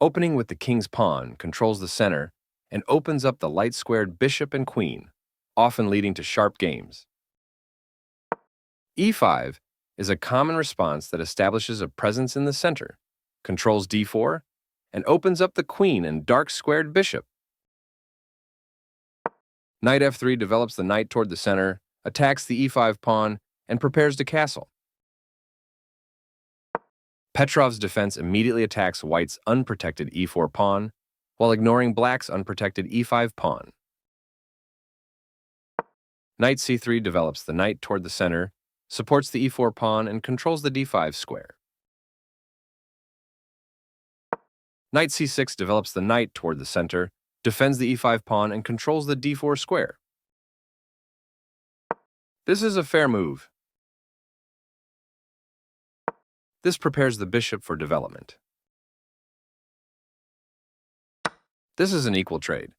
Opening with the king's pawn controls the center and opens up the light-squared bishop and queen, often leading to sharp games. E5 is a common response that establishes a presence in the center, controls d4, and opens up the queen and dark-squared bishop. Knight f3 develops the knight toward the center, attacks the e5 pawn, and prepares to castle. Petrov's defense immediately attacks white's unprotected e4 pawn, while ignoring black's unprotected e5 pawn. Knight c3 develops the knight toward the center, supports the e4 pawn, and controls the d5 square. Knight c6 develops the knight toward the center, defends the e5 pawn, and controls the d4 square. This is a fair move. This prepares the bishop for development. This is an equal trade.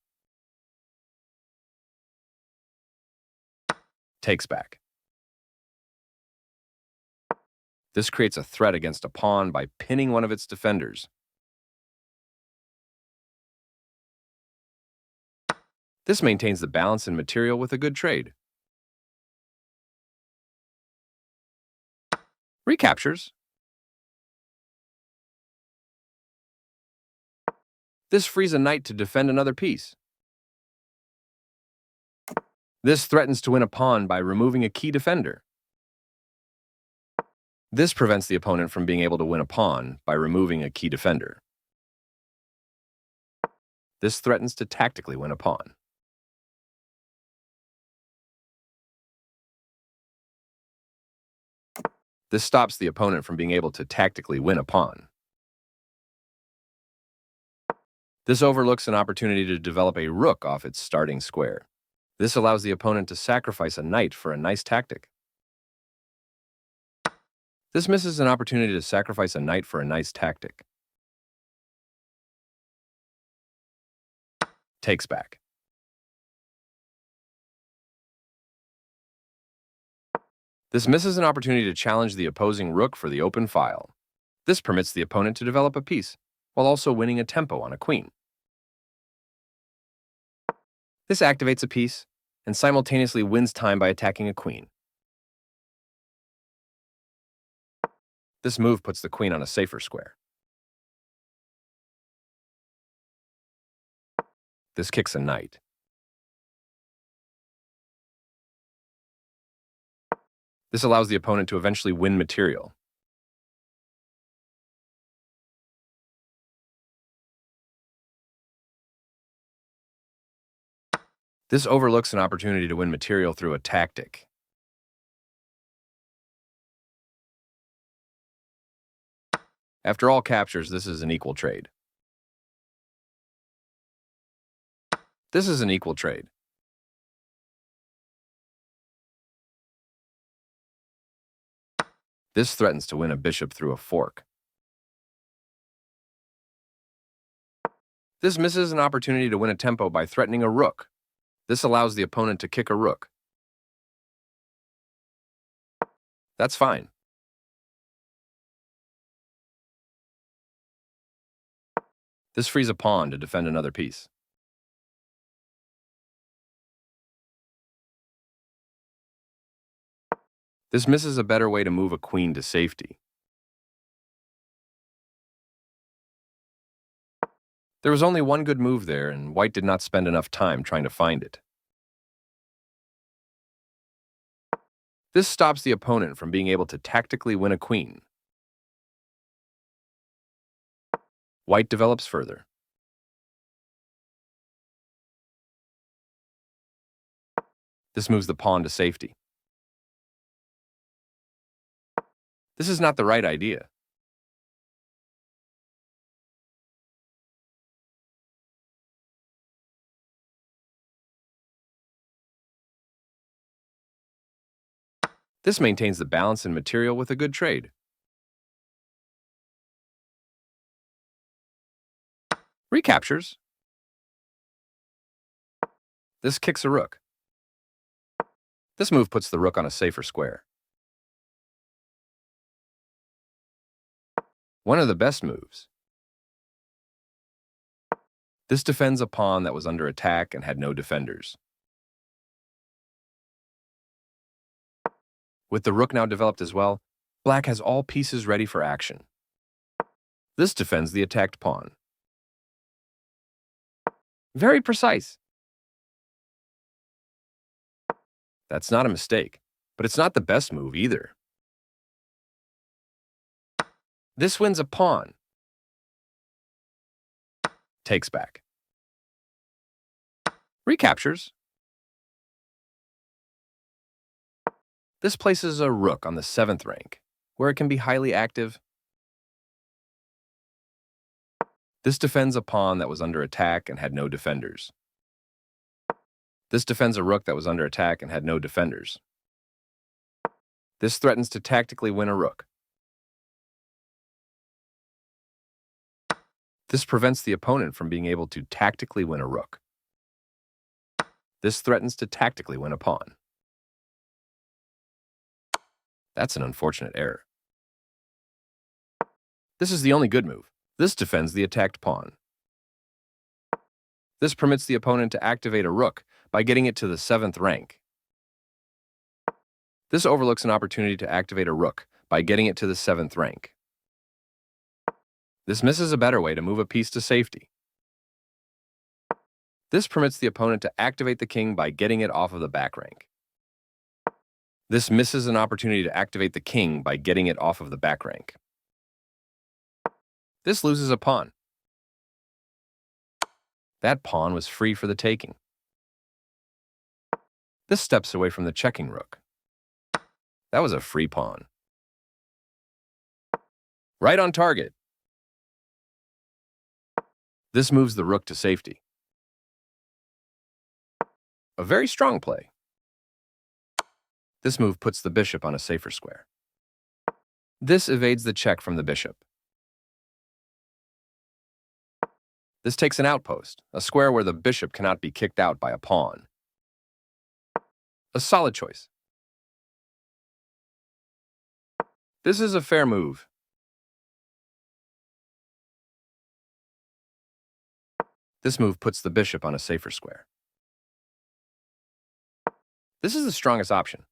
Takes back. This creates a threat against a pawn by pinning one of its defenders. This maintains the balance in material with a good trade. Recaptures. This frees a knight to defend another piece. This threatens to win a pawn by removing a key defender. This prevents the opponent from being able to win a pawn by removing a key defender. This threatens to tactically win a pawn. This stops the opponent from being able to tactically win a pawn. This overlooks an opportunity to develop a rook off its starting square. This allows the opponent to sacrifice a knight for a nice tactic. This misses an opportunity to sacrifice a knight for a nice tactic. Takes back. This misses an opportunity to challenge the opposing rook for the open file. This permits the opponent to develop a piece, while also winning a tempo on a queen. This activates a piece and simultaneously wins time by attacking a queen. This move puts the queen on a safer square. This kicks a knight. This allows the opponent to eventually win material. This overlooks an opportunity to win material through a tactic. After all captures, this is an equal trade. This is an equal trade. This threatens to win a bishop through a fork. This misses an opportunity to win a tempo by threatening a rook. This allows the opponent to kick a rook. That's fine. This frees a pawn to defend another piece. This misses a better way to move a queen to safety. There was only one good move there, and white did not spend enough time trying to find it. This stops the opponent from being able to tactically win a queen. White develops further. This moves the pawn to safety. This is not the right idea. This maintains the balance in material with a good trade. Recaptures. This kicks a rook. This move puts the rook on a safer square. One of the best moves. This defends a pawn that was under attack and had no defenders. With the rook now developed as well, black has all pieces ready for action. This defends the attacked pawn. Very precise. That's not a mistake, but it's not the best move either. This wins a pawn. Takes back. Recaptures. This places a rook on the 7th rank, where it can be highly active. This defends a pawn that was under attack and had no defenders. This defends a rook that was under attack and had no defenders. This threatens to tactically win a rook. This prevents the opponent from being able to tactically win a rook. This threatens to tactically win a pawn. That's an unfortunate error. This is the only good move. This defends the attacked pawn. This permits the opponent to activate a rook by getting it to the 7th rank. This overlooks an opportunity to activate a rook by getting it to the 7th rank. This misses a better way to move a piece to safety. This permits the opponent to activate the king by getting it off of the back rank. This misses an opportunity to activate the king by getting it off of the back rank. This loses a pawn. That pawn was free for the taking. This steps away from the checking rook. That was a free pawn. Right on target. This moves the rook to safety. A very strong play. This move puts the bishop on a safer square. This evades the check from the bishop. This takes an outpost, a square where the bishop cannot be kicked out by a pawn. A solid choice. This is a fair move. This move puts the bishop on a safer square. This is the strongest option.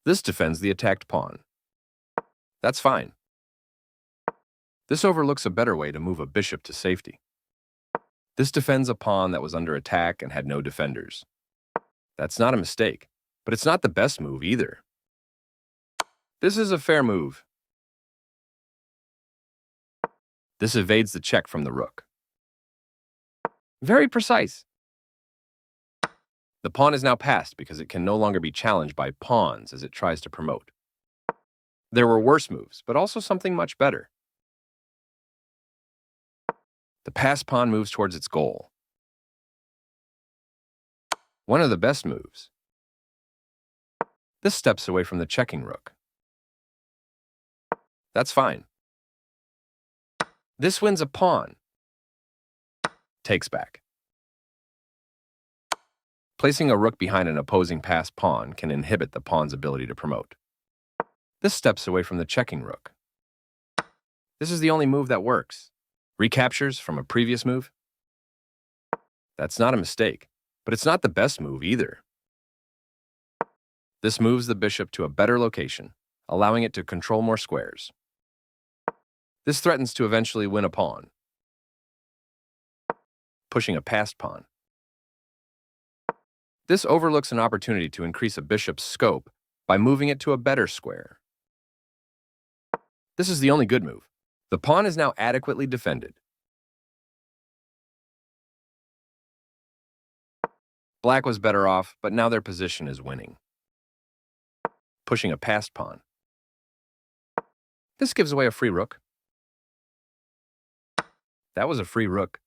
This defends the attacked pawn. That's fine. This overlooks a better way to move a bishop to safety. This defends a pawn that was under attack and had no defenders. That's not a mistake, but it's not the best move either. This is a fair move. This evades the check from the rook. Very precise. The pawn is now passed because it can no longer be challenged by pawns as it tries to promote. There were worse moves, but also something much better. The passed pawn moves towards its goal. One of the best moves. This steps away from the checking rook. That's fine. This wins a pawn. Takes back. Placing a rook behind an opposing passed pawn can inhibit the pawn's ability to promote. This steps away from the checking rook. This is the only move that works. Recaptures from a previous move. That's not a mistake, but it's not the best move either. This moves the bishop to a better location, allowing it to control more squares. This threatens to eventually win a pawn. Pushing a passed pawn. This overlooks an opportunity to increase a bishop's scope by moving it to a better square. This is the only good move. The pawn is now adequately defended. Black was better off, but now their position is winning. Pushing a passed pawn. This gives away a free rook. That was a free rook.